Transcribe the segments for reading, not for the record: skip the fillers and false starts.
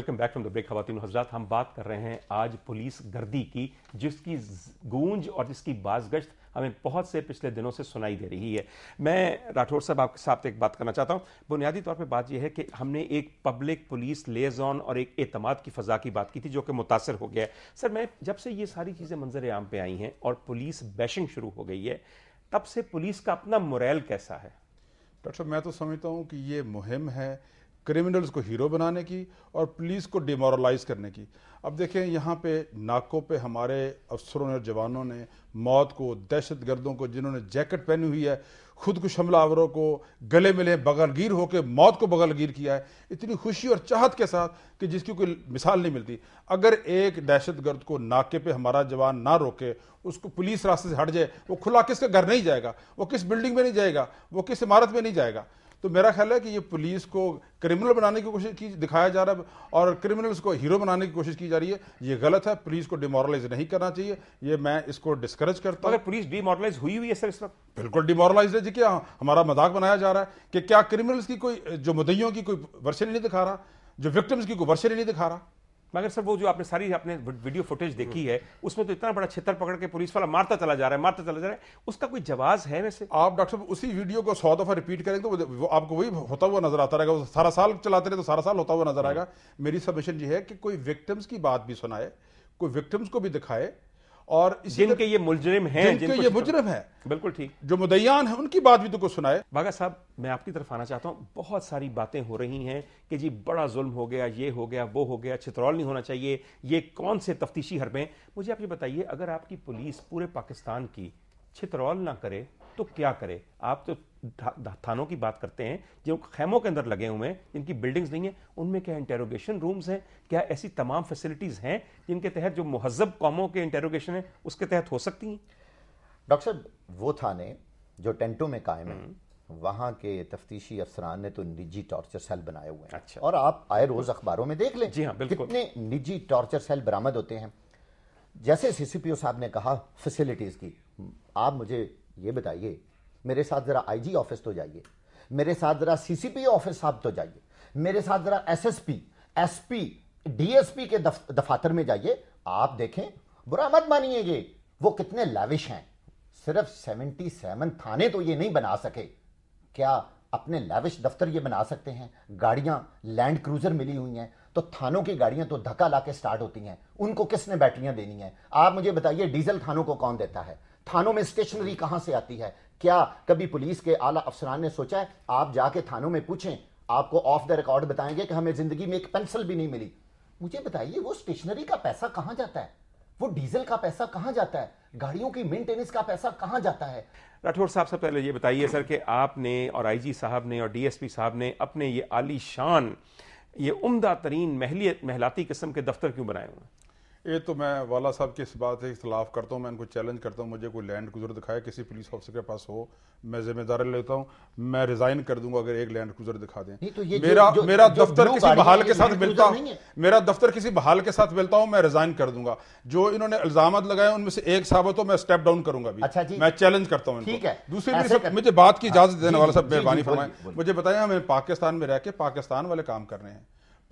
Welcome back from the break. خواتین و حضرات, ہم بات کر رہے ہیں آج پولیس گردی کی, جس کی گونج اور جس کی بازگشت ہمیں بہت سے پچھلے دنوں سے سنائی دے رہی ہے. میں راٹھور صاحب آپ کے ساتھ ایک بات کرنا چاہتا ہوں. بنیادی طور پہ بات یہ ہے کہ ہم نے ایک پبلک پولیس لیزون اور ایک اعتماد کی فضا کی بات کی تھی جو کہ متاثر ہو گیا ہے. سر, میں جب سے یہ ساری چیزیں منظر عام پہ آئی ہیں اور پولیس بیشنگ شروع ہو گئی ہے, تب سے پولیس کا اپنا موریل کیسا ہے؟ ڈاکٹر صاحب, میں تو سمجھتا ہوں کہ یہ مہم ہے کرمنلز کو ہیرو بنانے کی اور پولیس کو ڈیمورلائز کرنے کی. اب دیکھیں, یہاں پہ ناکوں پہ ہمارے افسروں نے اور جوانوں نے موت کو, دہشت گردوں کو جنہوں نے جیکٹ پہنی ہوئی ہے, خود کش حملہ آوروں کو گلے ملے بغل گیر ہو کے موت کو بغل گیر کیا ہے, اتنی خوشی اور چاہت کے ساتھ کہ جس کی کوئی مثال نہیں ملتی. اگر ایک دہشت گرد کو ناکے پہ ہمارا جوان نہ روکے, اس کو پولیس راستے سے ہٹ جائے, وہ کھلا کس کے گھر نہیں جائے گا, وہ کس بلڈنگ میں نہیں جائے گا, وہ کس عمارت میں نہیں جائے گا. تو میرا خیال ہے کہ یہ پولیس کو کرمنل بنانے کی کوشش کی دکھایا جا رہا ہے اور کرمنلز کو ہیرو بنانے کی کوشش کی جا رہی ہے. یہ غلط ہے. پولیس کو ڈیمورلائز نہیں کرنا چاہیے. یہ میں اس کو ڈسکریج کرتا ہوں. اگر پولیس ڈیمورلائز ہوئی ہے سر اس وقت؟ بالکل ڈیمورلائز ہے جی. کیا ہمارا مذاق بنایا جا رہا ہے کہ کیا کرمنلز کی کوئی جو مدعیوں کی کوئی ورشن نہیں دکھا رہا, جو وکٹمز کی کوئی ورشن نہیں دکھا رہا. مگر سر, وہ جو آپ نے ساری اپنے ویڈیو فوٹیج دیکھی ہے, اس میں تو اتنا بڑا چھتر پکڑ کے پولیس والا مارتا چلا جا رہا ہے, اس کا کوئی جواز ہے ویسے؟ آپ ڈاکٹر صاحب اسی ویڈیو کو 100 دفعہ ریپیٹ کریں تو وہ آپ کو وہی ہوتا ہوا نظر آتا رہے گا. وہ سارا سال چلاتے رہے تو سارا سال ہوتا ہوا نظر آئے گا. میری سبمیشن یہ ہے کہ کوئی وکٹمز کی بات بھی سنائے, کوئی وکٹمز کو بھی دکھائے, اور جن کے یہ ملزم ہیں, جن کے یہ مجرم ہیں, بالکل ٹھیک, جو مدعیان ہیں, ان کی بات بھی تو کوئی سنائے. باغا صاحب, میں آپ کی طرف آنا چاہتا ہوں. بہت ساری باتیں ہو رہی ہیں کہ جی بڑا ظلم ہو گیا, یہ ہو گیا, وہ ہو گیا, چترول نہیں ہونا چاہیے, یہ کون سے تفتیشی حربیں. مجھے آپ یہ بتائیے, اگر آپ کی پولیس پورے پاکستان کی چترول نہ کرے تو کیا کرے؟ آپ تو تھانوں کی بات کرتے ہیں جو خیموں کے اندر لگے ہوئے ہیں, جن کی بلڈنگز نہیں ہیں, ان میں کیا انٹیروگیشن رومز ہیں؟ کیا ایسی تمام فیسلٹیز ہیں جن کے تحت جو مہذب قوموں کے انٹیروگیشن ہیں اس کے تحت ہو سکتی ہیں؟ ڈاکٹر صاحب, وہ تھانے جو ٹینٹوں میں قائم ہیں, وہاں کے تفتیشی افسران نے تو نجی ٹارچر سیل بنائے ہوئے ہیں. اچھا. اور آپ آئے روز اخباروں میں دیکھ لیں, جی ہاں بالکل, کتنے نجی ٹارچر سیل برآمد ہوتے ہیں. جیسے سی سی پی او صاحب نے کہا فیسلٹیز کی, آپ مجھے یہ بتائیے, میرے ساتھ ذرا آئی جی آفس تو جائیے, میرے ساتھ ذرا سی سی پی او آفس صاحب تو جائیے, میرے ساتھ ذرا S S P, S P, D S P کے دفاتر میں جائیے. آپ دیکھیں, برا مت مانیے گے, وہ کتنے لیوش ہیں. صرف 77 تھانے تو یہ نہیں بنا سکے. کیا اپنے لیوش دفتر یہ بنا سکتے ہیں؟ گاڑیاں لینڈ کروزر ملی ہوئی ہیں, تو تھانوں کی گاڑیاں تو دھکا لا کے سٹارٹ ہوتی ہیں. ان کو کس نے بیٹریاں دینی ہیں؟ آپ مجھے بتائیے, ڈیزل تھانوں کو کون دیتا ہے؟ تھانوں میں اسٹیشنری کہاں سے آتی ہے؟ کیا کبھی پولیس کے اعلیٰ افسران نے سوچا ہے؟ آپ جا کے تھانوں میں پوچھیں, آپ کو آف دا ریکارڈ بتائیں گے کہ ہمیں زندگی میں ایک پینسل بھی نہیں ملی. مجھے بتائیے, وہ اسٹیشنری کا پیسہ کہاں جاتا ہے؟ وہ ڈیزل کا پیسہ کہاں جاتا ہے؟ گاڑیوں کی مینٹیننس کا پیسہ کہاں جاتا ہے؟ راٹھور صاحب, سے پہلے یہ بتائیے سر کہ آپ نے اور آئی جی صاحب نے اور ڈی ایس پی صاحب نے اپنے یہ عالی شان, یہ عمدہ ترین محلاتی قسم کے دفتر کیوں بنائے ہوئے ہیں؟ یہ تو میں والا صاحب کی اس بات سے اختلاف کرتا ہوں. میں ان کو چیلنج کرتا ہوں, مجھے کوئی لینڈ کروزر دکھائے کسی پولیس آفیسر کے پاس ہو, میں ذمہ داری لیتا ہوں. میں ریزائن کر دوں گا اگر ایک لینڈ کروزر دکھا دیں. میرا دفتر کسی بحال کے ساتھ ملتا, میرا دفتر کسی بحال کے ساتھ ملتا ہوں, میں ریزائن کر دوں گا. جو انہوں نے الزامات لگائے ان میں سے ایک ثابت ہو, میں اسٹیپ ڈاؤن کروں گا. میں چیلنج کرتا ہوں ان کو. دوسری مجھے بات کی اجازت دینے والا صاحب مہربانی فرمائیں. مجھے بتائیں, ہمیں پاکستان میں رہ کے پاکستان والے کام کر رہے ہیں.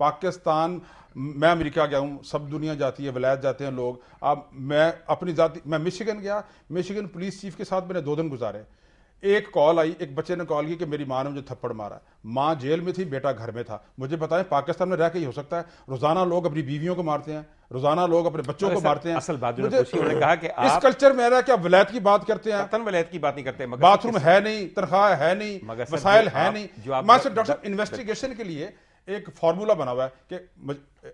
پاکستان, میں امریکہ گیا ہوں, سب دنیا جاتی ہے, ولایت جاتے ہیں لوگ. اب میں اپنی ذاتی, میں مشیگن گیا, مشیگن پولیس چیف کے ساتھ میں نے 2 دن گزارے. ایک کال آئی, ایک بچے نے کال کی کہ میری ماں نے مجھے تھپڑ مارا. ماں جیل میں تھی, بیٹا گھر میں تھا. مجھے بتائیں, پاکستان میں رہ کے یہ ہو سکتا ہے؟ روزانہ لوگ اپنی بیویوں کو مارتے ہیں, روزانہ لوگ اپنے بچوں کو مارتے ہیں. اصل بات جو انہوں نے کہا کہ اس کلچر میں رہا کہ آپ ولایت کی بات کرتے ہیں, ولایت کی بات نہیں کرتے, باتھ روم ہے نہیں, تنخواہ ہے نہیں, وسائل ہے نہیں. ڈاکٹر صاحب, انویسٹیگیشن کے لیے ایک فارمولا بنا ہوا ہے کہ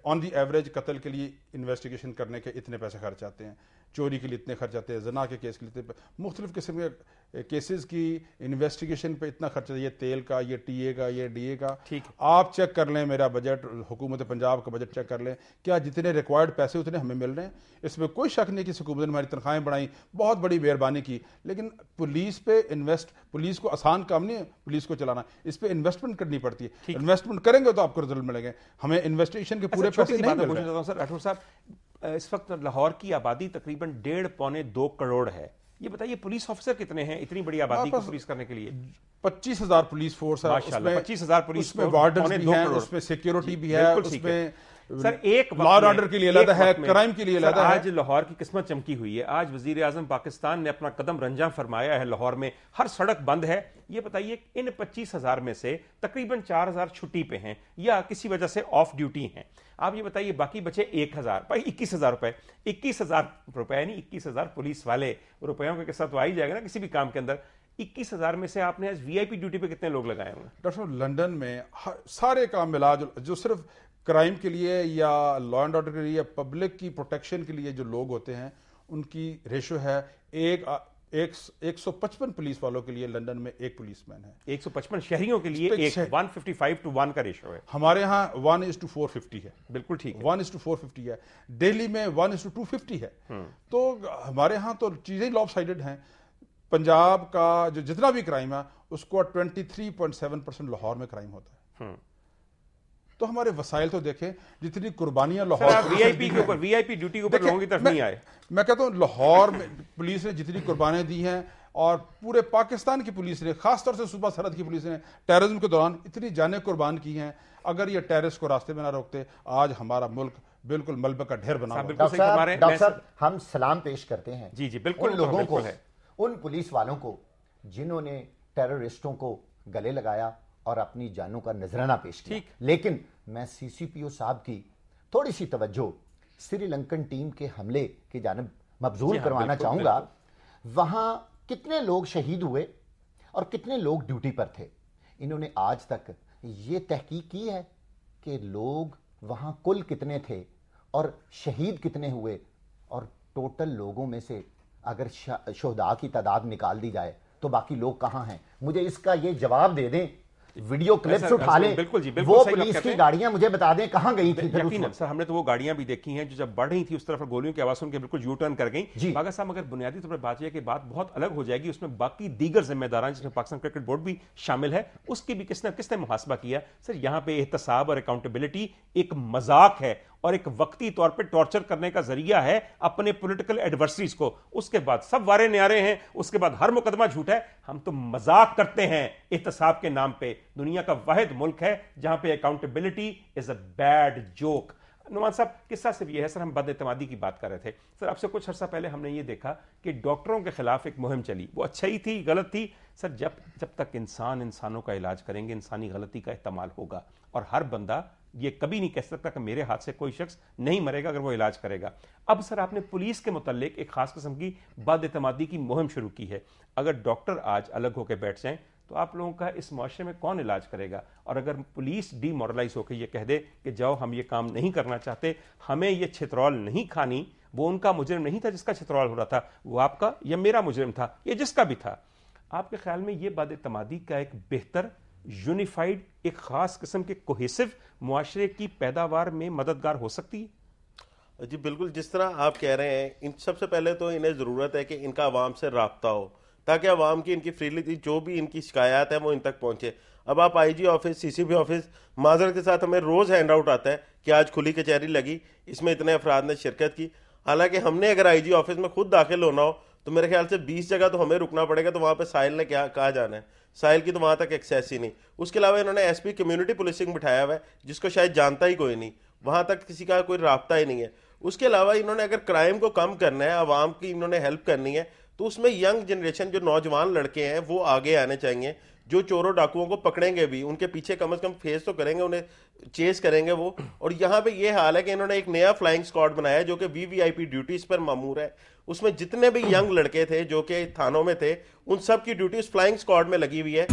آن دی ایوریج قتل کے لیے انویسٹیگیشن کرنے کے اتنے پیسے خرچ آتے ہیں, چوری کے لیے اتنے خرچ آتے ہیں, زنا کے کیس کے لیے مختلف قسم کے کیسز کی انویسٹیگیشن پہ اتنا خرچ ہے. یہ تیل کا, یہ ٹی اے کا, یہ ڈی اے کا. آپ چیک کر لیں میرا بجٹ, حکومت پنجاب کا بجٹ چیک کر لیں, کیا جتنے ریکوائرڈ پیسے اتنے ہمیں مل رہے ہیں؟ اس میں کوئی شک نہیں کہ حکومت نے ہماری تنخواہیں بڑھائیں, بہت بڑی مہربانی کی, لیکن پولیس پہ پولیس کو آسان کام نہیں ہے پولیس کو چلانا, اس پہ انویسٹمنٹ کرنی پڑتی ہے. انویسٹمنٹ کریں گے تو آپ کو رزلٹ ملیں گے. ہمیں انویسٹیگیشن کے پورے پیسے نہیں مل رہے ہیں. سر راٹھور صاحب, اس وقت لاہور کی آبادی تقریباً 1.5-2 کروڑ ہے. یہ بتائیے پولیس آفیسر کتنے ہیں اتنی بڑی آبادی کو پولیس کرنے کے لیے؟ 25,000 پولیس فورس ہے. 25,000 پولیس, اس میں وارڈنز بھی ہیں, اس میں سیکیورٹی بھی ہے, اس میں سر ایک لا اینڈ آرڈر کے لیے علیحدہ ہے, کرائم کے لیے علیحدہ ہے. آج لاہور کی قسمت چمکی ہوئی ہے. آج وزیر اعظم پاکستان نے اپنا قدم رنجاں فرمایا ہے لاہور میں, ہر سڑک بند ہے. یہ بتائیے ان 25,000 میں سے تقریباً 4,000 چھٹی پہ ہیں یا کسی وجہ سے آف ڈیوٹی ہیں. آپ یہ بتائیے باقی بچے 21,000 روپے, 21,000 روپے نہیں 21,000 پولیس والے روپیوں کے ساتھ تو آ ہی جائے گا نا کسی بھی کام کے اندر. 21,000 میں سے آپ نے آج وی آئی پی ڈیوٹی پہ کتنے لوگ لگائے ہوں گے؟ ڈاکٹر صاحب لنڈن میں سارے کام ملا جو صرف کرائم کے لیے یا لا اینڈ آرڈر کے لیے یا پبلک کی پروٹیکشن کے لیے جو لوگ ہوتے ہیں ان کی ریشو ہے 155 پولیس والوں کے لیے لنڈن میں ایک پولیس مین ہے. 155 شہریوں کے لیے ایک 155:1 کا ریشو ہے. ہمارے ہاں 1:450 ہے. بالکل ٹھیک ہے, 1:450 ہے. دہلی میں 1:250 ہے. تو ہمارے ہاں تو چیزیں لاپ سائڈڈ ہیں. پنجاب کا جو جتنا بھی کرائم ہے اس کو 23.7% لاہور میں کرائم ہوتا ہے. تو ہمارے وسائل تو دیکھیں, جتنی قربانیاں لاہور وی آئی پی کے اوپر, وی آئی پی ڈیوٹی کے اوپر لوگوں کی طرف نہیں آئے. میں کہتا ہوں لاہور میں پولیس نے جتنی قربانیاں دی ہیں اور پورے پاکستان کی پولیس نے, خاص طور سے صوبہ سرحد کی پولیس نے ٹیررزم کے دوران اتنی جانیں قربان کی ہیں. اگر یہ ٹیررسٹ کو راستے میں نہ روکتے آج ہمارا ملک بالکل ملبے کا ڈھیر بنا ہوا. ڈاکٹر صاحب ہم سلام پیش کرتے ہیں جی بالکل ان لوگوں کو, ان پولیس والوں کو جنہوں نے ٹیررسٹوں کو گلے لگایا اور اپنی جانوں کا نذرانہ پیش کیا. لیکن میں سی سی پی او صاحب کی تھوڑی سی توجہ سری لنکن ٹیم کے حملے کی جانب مبذول کروانا چاہوں گا. وہاں کتنے لوگ شہید ہوئے اور کتنے لوگ ڈیوٹی پر تھے؟ انہوں نے آج تک یہ تحقیق کی ہے کہ لوگ وہاں کل کتنے تھے اور شہید کتنے ہوئے, اور ٹوٹل لوگوں میں سے اگر شہداء کی تعداد نکال دی جائے تو باقی لوگ کہاں ہیں؟ مجھے اس کا یہ جواب دے دیں, ویڈیو کلپس اٹھا لیں, وہ پولیس کی گاڑیاں مجھے بتا دیں کہاں گئی تھی. سر ہم نے تو وہ گاڑیاں بھی دیکھی ہیں جو جب بڑھ رہی تھی اس طرف گولیوں کی آواز سن کے بالکل یو ٹرن کر گئیں. باغا صاحب اگر بنیادی طور پر بات یہ کہ بات بہت الگ ہو جائے گی, اس میں باقی دیگر ذمہ داران جس میں پاکستان کرکٹ بورڈ بھی شامل ہے اس کی بھی کس نے محاسبہ کیا. سر یہاں پہ احتساب اور اکاؤنٹیبلٹی ایک مذاق ہے اور ایک وقتی طور پہ ٹارچر کرنے کا ذریعہ ہے اپنے پولیٹیکل ایڈورسریز کو. اس کے بعد سب وارے نیارے ہیں, اس کے بعد ہر مقدمہ جھوٹ ہے. ہم تو مذاق کرتے ہیں احتساب کے نام پہ. دنیا کا واحد ملک ہے جہاں پہ accountability is a bad joke. Noman صاحب قصہ صرف یہ ہے سر, ہم بد اعتمادی کی بات کر رہے تھے سر. اب سے کچھ عرصہ پہلے ہم نے یہ دیکھا کہ ڈاکٹروں کے خلاف ایک مہم چلی, وہ اچھا ہی تھی غلط تھی سر. جب تک انسانوں کا علاج کریں گے انسانی غلطی کا احتمال ہوگا, اور ہر بندہ یہ کبھی نہیں کہہ سکتا کہ میرے ہاتھ سے کوئی شخص نہیں مرے گا اگر وہ علاج کرے گا. اب سر آپ نے پولیس کے متعلق ایک خاص قسم کی بد اعتمادی کی مہم شروع کی ہے. اگر ڈاکٹر آج الگ ہو کے بیٹھ جائیں تو آپ لوگوں کا اس معاشرے میں کون علاج کرے گا؟ اور اگر پولیس ڈی مورلائز ہو کے یہ کہہ دے کہ جاؤ ہم یہ کام نہیں کرنا چاہتے, ہمیں یہ چھترول نہیں کھانی, وہ ان کا مجرم نہیں تھا جس کا چھترول ہو رہا تھا, وہ آپ کا یا میرا مجرم تھا, یہ جس کا بھی تھا. آپ کے خیال میں یہ بد اعتمادی کا ایک بہتر یونیفائڈ ایک خاص قسم کے کوہیسو معاشرے کی پیداوار میں مددگار ہو سکتی ہے؟ جی بالکل, جس طرح آپ کہہ رہے ہیں, ان سب سے پہلے تو انہیں ضرورت ہے کہ ان کا عوام سے رابطہ ہو تاکہ عوام کی ان کی فریلی جو بھی ان کی شکایات ہیں وہ ان تک پہنچے. اب آپ آئی جی آفس, سی سی پی آفس, معذرت کے ساتھ ہمیں روز ہینڈ آؤٹ آتا ہے کہ آج کھلی کچہری لگی, اس میں اتنے افراد نے شرکت کی. حالانکہ ہم نے اگر آئی جی آفس میں خود داخل ہونا ہو تو میرے خیال سے 20 جگہ تو ہمیں رکنا پڑے گا, تو وہاں پہ ساحل نے کیا کہاں جانا ہے؟ ساحل کی تو وہاں تک ایکسیس ہی نہیں. اس کے علاوہ انہوں نے ایس پی کمیونٹی پولیسنگ بٹھایا ہوا ہے جس کو شاید جانتا ہی کوئی نہیں, وہاں تک کسی کا کوئی رابطہ ہی نہیں ہے. اس کے علاوہ انہوں نے اگر کرائم کو کم کرنا ہے, عوام کی انہوں نے ہیلپ کرنی ہے, تو اس میں ینگ جنریشن جو نوجوان لڑکے ہیں وہ آگے آنے چاہیے, جو چوروں ڈاکوؤں کو پکڑیں گے بھی ان کے پیچھے کم از کم فیس تو کریں گے, انہیں چیز کریں گے وہ. اور یہاں پہ یہ حال ہے کہ انہوں نے ایک نیا فلائنگ اسکواڈ بنایا جو کہ وی آئی پی ڈیوٹیز پر مامور ہے. اس میں جتنے بھی ینگ لڑکے تھے جو کہ تھانوں میں تھے ان سب کی ڈیوٹی اس فلائنگ اسکواڈ میں لگی ہوئی ہے.